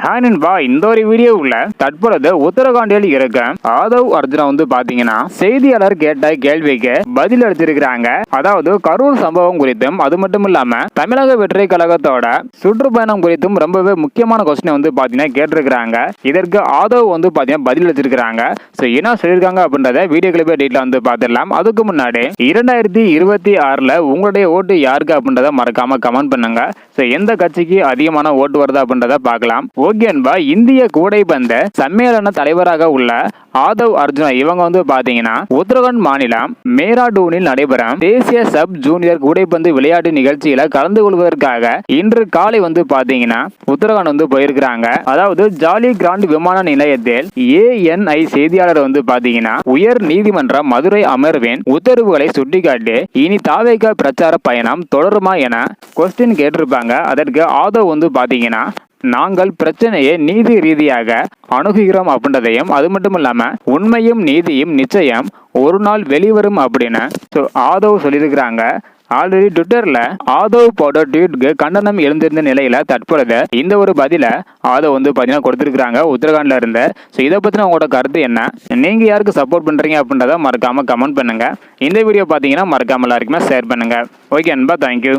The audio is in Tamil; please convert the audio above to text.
ஹாய் நண்பா, இந்த ஒரு வீடியோவுல தற்பொழுது உத்தரகாண்டில் இருக்க ஆதவ் அர்ஜுனா பாத்தீங்கன்னா செய்தியாளர் கேட்ட கேள்விக்கு பதில் அளிச்சிருக்கிறாங்க. அதாவது கரூர் சம்பவம் குறித்தும் அது மட்டும் இல்லாம தமிழக வெற்றி கழகத்தோட சுற்றுப்பயணம் குறித்தும் ரொம்பவே முக்கியமான கொஸ்டின் பாத்தீங்கன்னா கேட்டிருக்கிறாங்க. இதற்கு ஆதவ் பாத்தீங்கன்னா பதில் அளிச்சிருக்கிறாங்க. என்ன சொல்லியிருக்காங்க அப்படின்றத வீடியோ கிளிப்பை டீட்டெயிலா பார்த்துடலாம். அதுக்கு முன்னாடி 2026 உங்களுடைய ஓட்டு யாருக்கு அப்படின்றத மறக்காம கமெண்ட் பண்ணுங்க. எந்த கட்சிக்கு அதிகமான ஓட்டு வருது அப்படின்றத பார்க்கலாம். ஓகே அன்பா, இந்திய கூடைப்பந்து சம்மேளன தலைவராக உள்ள ஆதவ் அர்ஜுனா இவங்க பாத்தீங்கன்னா உத்தரகாண்ட் மாநிலம் மேராடூனில் நடைபெறும் தேசிய சப் ஜூனியர் கூடைப்பந்து விளையாட்டு நிகழ்ச்சியில கலந்து கொள்வதற்காக இன்று காலை பாத்தீங்கன்னா உத்தரகாண்ட் போயிருக்கிறாங்க. அதாவது ஜாலி கிராண்ட் விமான நிலையத்தில் ANI செய்தியாளர் பாத்தீங்கன்னா உயர் நீதிமன்ற மதுரை அமர்வின் உத்தரவுகளை சுட்டிக்காட்டி இனி தாவேக பிரச்சார பயணம் தொடருமா என கொஸ்டின் கேட்டிருப்பாங்க. அதற்கு ஆதவ் பாத்தீங்கன்னா நாங்கள் பிரச்சனையை நீதி ரீதியாக அணுகுகிறோம் அப்படின்றதையும் அது மட்டும் இல்லாம உண்மையும் நீதியும் நிச்சயம் ஒரு நாள் வெளிவரும் அப்படின்னு ஆதவ் சொல்லியிருக்கிறாங்க. ஆல்ரெடி ட்விட்டர்ல ஆதவ் போட ட்வீட்க்கு கண்டனம் எழுந்திருந்த நிலையில தற்பொழுது இந்த ஒரு பதில ஆதவ் பாத்தீங்கன்னா கொடுத்திருக்காங்க உத்தரகாண்ட்ல இருந்து. இதை பத்தின உங்களோட கருத்து என்ன? நீங்க யாருக்கு சப்போர்ட் பண்றீங்க அப்படின்றத மறக்காம கமெண்ட் பண்ணுங்க. இந்த வீடியோ பாத்தீங்கன்னா மறக்காம எல்லாருக்குமே ஷேர் பண்ணுங்க. ஓகே அன்பா, தேங்க்யூ.